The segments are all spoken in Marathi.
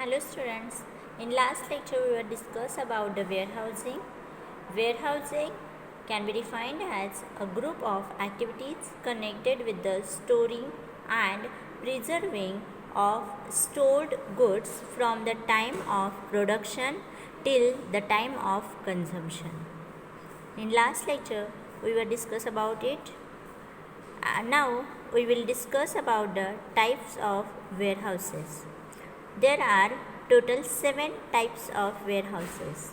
Hello students, in last lecture we will discuss about the warehousing. Warehousing can be defined as a group of activities connected with the storing and preserving of stored goods from the time of production till the time of consumption. In last lecture we will discuss about it. Now we will discuss about the types of warehouses. There are total 7 types of warehouses.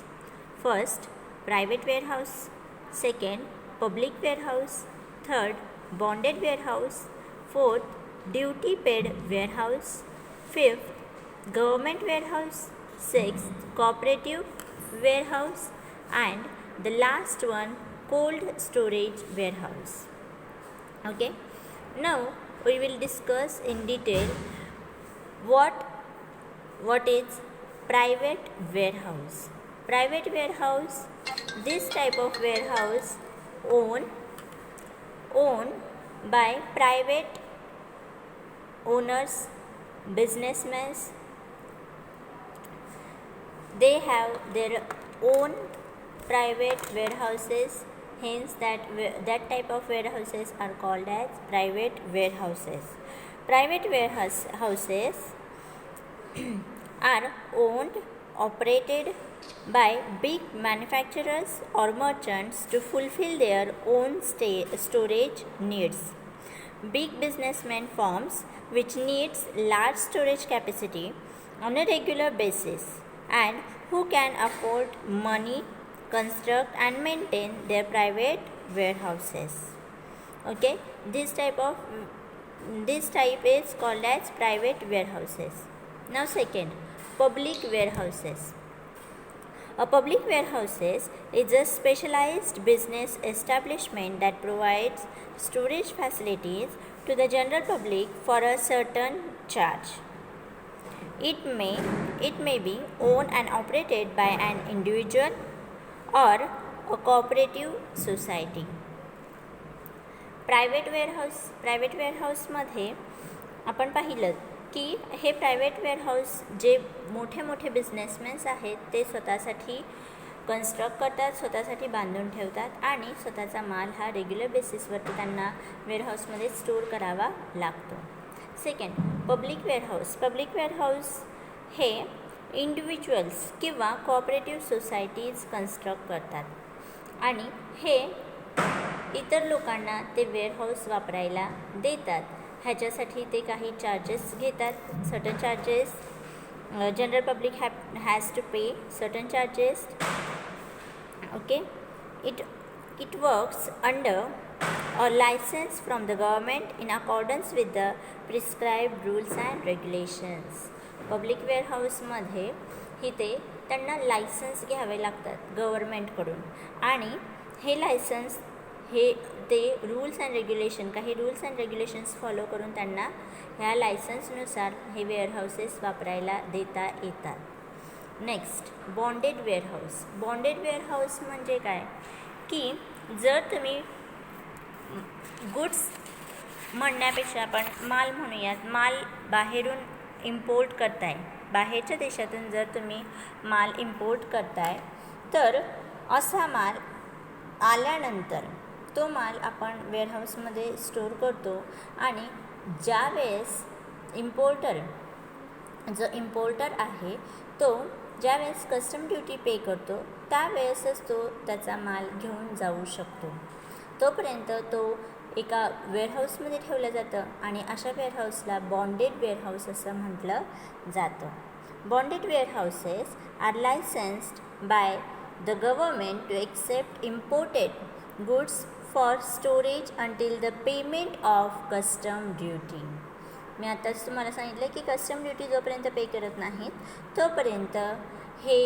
First, private warehouse. Second, public warehouse. Third, bonded warehouse. Fourth, duty paid warehouse. Fifth, government warehouse. Sixth, cooperative warehouse. And the last one, cold storage warehouse. Okay, now we will discuss in detail what is private warehouse. Private warehouse, this type of warehouse owned by private owners, businessmen. They have their own private warehouses, hence that type of warehouses are called as private warehouses. Private warehouses are owned, operated by big manufacturers or merchants to fulfill their own storage needs. Big businessmen firms which needs large storage capacity on a regular basis and who can afford money, construct and maintain their private warehouses. Okay, this type is called as private warehouses. Now second, public warehouses. A public warehouses is a specialized business establishment that provides storage facilities to the general public for a certain charge. It may be owned and operated by an individual or a cooperative society. Private वेअरहाऊसमध्ये आपण पाहिलं की हे प्रायव्हेट वेअरहाऊस जे मोठे बिझनेसमॅन्स आहेत ते स्वतःसाठी कन्स्ट्रक्ट करतात, स्वतःसाठी बांधून ठेवतात आणि स्वतःचा माल हा रेग्युलर बेसिसवरती त्यांना वेअरहाऊसमध्ये स्टोअर करावा लागतो. सेकंड, पब्लिक वेअरहाऊस हे इंडिव्हिज्युअल्स किंवा कोऑपरेटिव्ह सोसायटीज कन्स्ट्रक्ट करतात आणि हे इतर लोकांना ते वेअरहाऊस वापरायला देतात. ह्याच्यासाठी ते काही चार्जेस घेतात. Certain charges general public has to pay certain charges. Okay, it works under a license from the government in accordance with the prescribed rules and regulations. Public वेअरहाऊसमध्ये इथे त्यांना लायसन्स घ्यावे लागतात गव्हर्मेंटकडून आणि हे लायसन्स ते रूल्स अँड रेग्युलेशन काही रूल्स अँड रेग्युलेशन्स फॉलो करून त्यांना ह्या लायसन्सनुसार हे वेअरहाऊसेस वापरायला देता येतात. नेक्स्ट, बॉन्डेड वेअरहाऊस म्हणजे काय की जर तुम्ही गुड्स म्हणण्यापेक्षा आपण माल म्हणूयात, माल बाहेरून इम्पोर्ट करताय, बाहेरच्या देशातून जर तुम्ही माल इम्पोर्ट करताय तर असा माल आल्यानंतर तो माल आपण वेअरहाऊसमध्ये स्टोअर करतो आणि ज्या वेळेस जो इम्पोर्टर आहे तो ज्या वेळेस कस्टम ड्युटी पे करतो त्यावेळेसच तो त्याचा माल घेऊन जाऊ शकतो. तोपर्यंत तो एका वेअरहाऊसमध्ये ठेवलं जातं आणि अशा वेअरहाऊसला बॉन्डेड वेअरहाऊस असं म्हटलं जातं. Bonded warehouses are licensed by the government to accept imported goods for storage until the payment of custom duty. मी आताच तुम्हाला सांगितलं की कस्टम ड्युटी जोपर्यंत पे करत नाहीत तोपर्यंत हे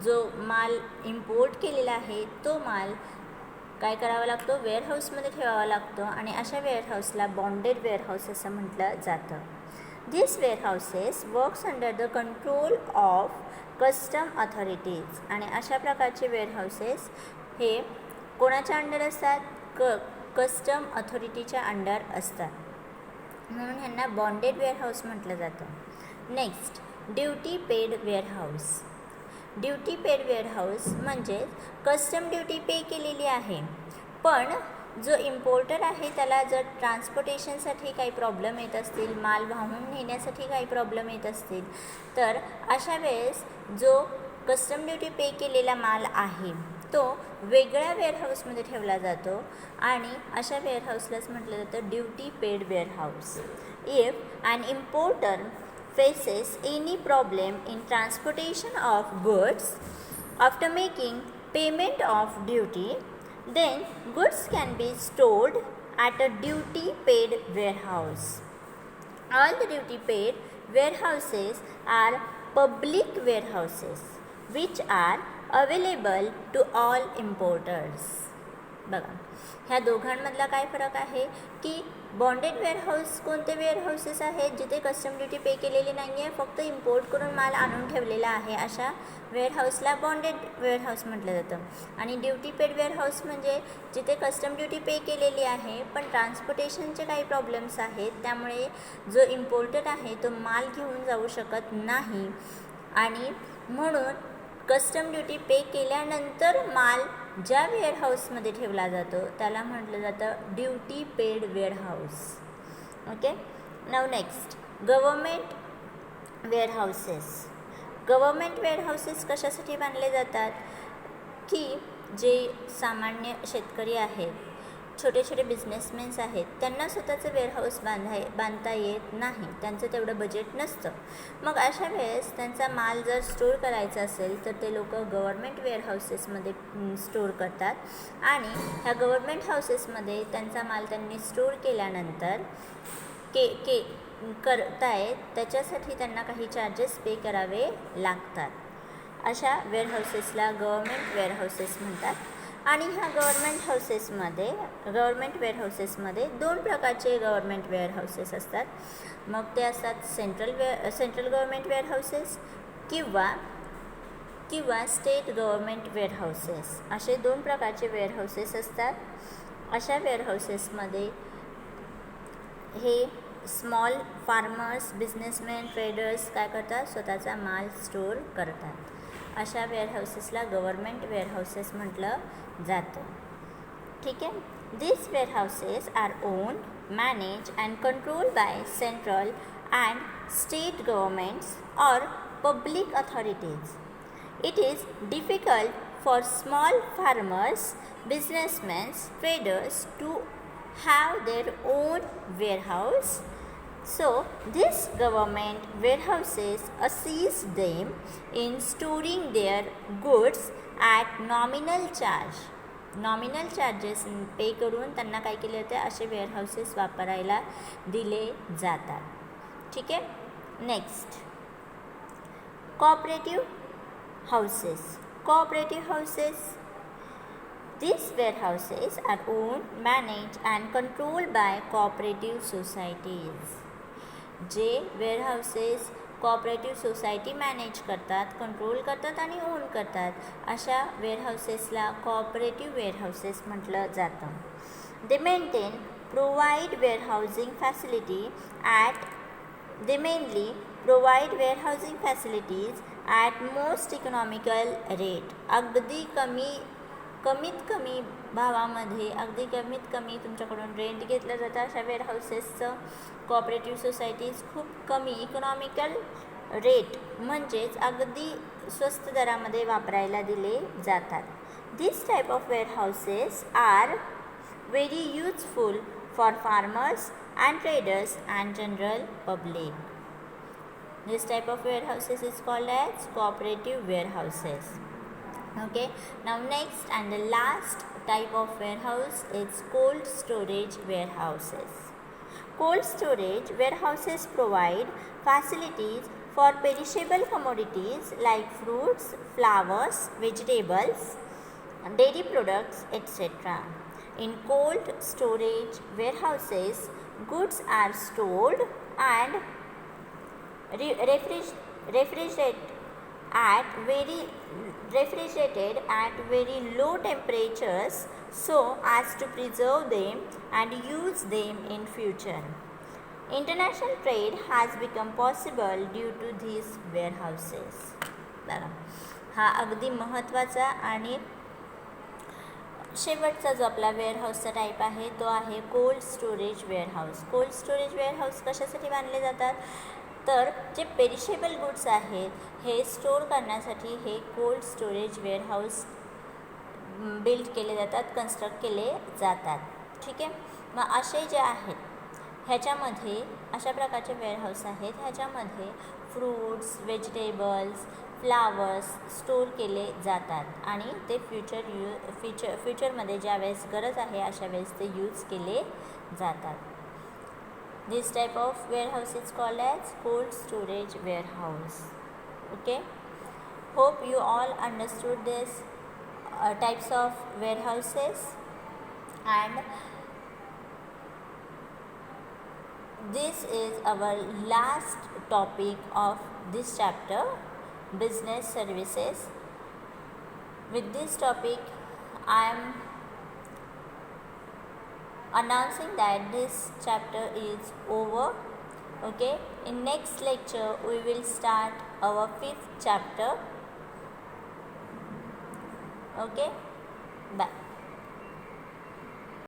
जो माल इम्पोर्ट केलेला आहे तो माल काय करावा लागतो, वेअरहाऊसमध्ये ठेवावा लागतो आणि अशा वेअरहाऊसला बॉन्डेड वेअरहाऊस असं म्हटलं जातं. This warehouses works under the control of custom authorities आणि अशा प्रकारचे वेअरहाऊसेस हे कोणाच्या अंडर असतात, कस्टम अथॉरिटीच्या अंडर असतात, म्हणून ह्यांना बॉन्डेड वेअरहाऊस म्हटलं जातं. Next, duty paid warehouse. Duty paid warehouse म्हणजे कस्टम ड्युटी पे केलेली आहे, पण जो इम्पोर्टर आहे त्याला जर ट्रान्सपोर्टेशनसाठी काही प्रॉब्लेम येत असतील, माल वाहून नेण्यासाठी काही प्रॉब्लेम येत असतील, तर अशा वेळेस जो कस्टम ड्युटी पे केलेला माल आहे तो वेगळ्या वेअरहाऊसमध्ये ठेवला जातो आणि अशा वेअरहाऊसलाच म्हटलं जातं duty paid warehouse. If an importer faces any problem in transportation of goods after making payment of duty, then goods can be stored at a duty paid warehouse. All the duty paid warehouses are public warehouses which are available to all importers. बघा, ह्या दोघांमधला काय फरक आहे की बॉन्डेड वेअरहाऊस कोणते वेअरहाऊसेस आहेत जिथे कस्टम ड्युटी पे केलेली नाही आहे, फक्त इम्पोर्ट करून माल आणून ठेवलेला आहे, अशा वेअरहाऊसला बॉन्डेड वेअरहाऊस म्हटलं जातं. आणि ड्युटी पेड वेअरहाऊस म्हणजे जिथे कस्टम ड्युटी पे केलेली आहे पण ट्रान्सपोर्टेशनचे काही प्रॉब्लेम्स आहेत, त्यामुळे जो इम्पोर्टर आहे तो माल घेऊन जाऊ शकत नाही आणि म्हणून कस्टम ड्युटी पे केल्यानंतर माल ज्या वेअरहाऊसमध्ये ठेवला जातो त्याला म्हटलं जातं ड्युटी पेड वेअरहाऊस. ओके, नाव next government warehouses. Government warehouses कशासाठी बांधले जातात की जे सामान्य शेतकरी आहेत, छोटे छोटे बिझनेसमेन्स आहेत, त्यांना स्वतःचं वेअरहाऊस बांधता येत नाही, त्यांचं तेवढं बजेट नसतं. मग अशा वेळेस त्यांचा माल जर स्टोअर करायचा असेल तर ते लोक गव्हर्मेंट वेअरहाऊसेसमध्ये स्टोअर करतात आणि ह्या गव्हर्मेंट हाऊसेसमध्ये त्यांचा माल त्यांनी स्टोअर केल्यानंतर करतायत त्याच्यासाठी त्यांना काही चार्जेस पे करावे लागतात. अशा वेअरहाऊसेसला गव्हर्मेंट वेअरहाऊसेस म्हणतात. आणि ह्या गव्हर्मेंट वेअरहाऊसेसमध्ये दोन प्रकारचे गव्हर्मेंट वेअरहाऊसेस असतात. मग ते असतात सेंट्रल गव्हर्मेंट वेअरहाऊसेस किंवा स्टेट गव्हर्मेंट वेअरहाऊसेस, असे दोन प्रकारचे वेअरहाऊसेस असतात. अशा वेअरहाऊसेसमध्ये हे स्मॉल फार्मर्स, बिझनेसमॅन, ट्रेडर्स काय करतात, स्वतःचा माल स्टोअर करतात. अशा वेअरहाऊसेसला गव्हर्मेंट वेअरहाऊसेस म्हटलं जातं. ठीक आहे. These warehouses are owned, managed and controlled by central and state governments or public authorities. It is difficult for small farmers, businessmen, traders to have their own warehouse. So, these government warehouses assist them in storing their goods at nominal charge. Nominal charges pay करून त्यांना काय केले जाते, असे वेअरहाऊसेस वापरायला दिले जातात. ठीक आहे. Next cooperative houses. These warehouses are owned, managed and controlled by cooperative societies. जे वेअरहाऊसेस कोऑपरेटिव्ह सोसायटी मॅनेज करतात, कंट्रोल करतात आणि ओन करतात, अशा वेअरहाऊसेसला कोऑपरेटिव्ह वेअरहाऊसेस म्हटलं जातं. दे maintain provide वेअरहाऊसिंग facilities at most economical rate. अगदी कमीत कमी भावामध्ये, अगदी कमीत कमी तुमच्याकडून रेंट घेतलं जातं. अशा वेअरहाऊसेसचं कोऑपरेटिव्ह सोसायटीज खूप कमी इकॉनॉमिकल रेट म्हणजेच अगदी स्वस्त दरामध्ये वापरायला दिले जातात. This type of warehouses are very useful for farmers and traders and general public. This type of warehouses is called as cooperative warehouses. Okay, now next and the last type of warehouse is cold storage warehouses. Cold storage warehouses provide facilities for perishable commodities like fruits, flowers, vegetables, dairy products, etc. In cold storage warehouses, goods are stored and refrigerated at very low temperatures so as to preserve them and use them in future. International trade has become possible due to these warehouses. बघा, हा अगदी महत्त्वाचा आणि शेवटचा जो आपला वेअरहाऊसचा टाईप आहे तो आहे cold storage warehouse. Cold storage warehouse कशासाठी बांधले जातात, तर जे पेरिशेबल गुड्स आहेत हे स्टोअर करण्यासाठी हे कोल्ड स्टोरेज वेअरहाऊस बिल्ड केले जातात, कन्स्ट्रक्ट केले जातात. ठीक आहे. मग असे जे आहेत ह्याच्यामध्ये अशा प्रकारचे वेअरहाऊस आहेत, ह्याच्यामध्ये फ्रूट्स, व्हेजिटेबल्स, फ्लावर्स स्टोअर केले जातात आणि ते फ्युचरमध्ये ज्यावेळेस गरज आहे अशा वेळेस ते यूज केले जातात. This type of warehouse is called as cold storage warehouse. Okay. Hope you all understood this types of warehouses, and this is our last topic of this chapter, business services. With this topic I am announcing that this chapter is over. Okay, in next lecture we will start our 5th chapter. Okay, bye.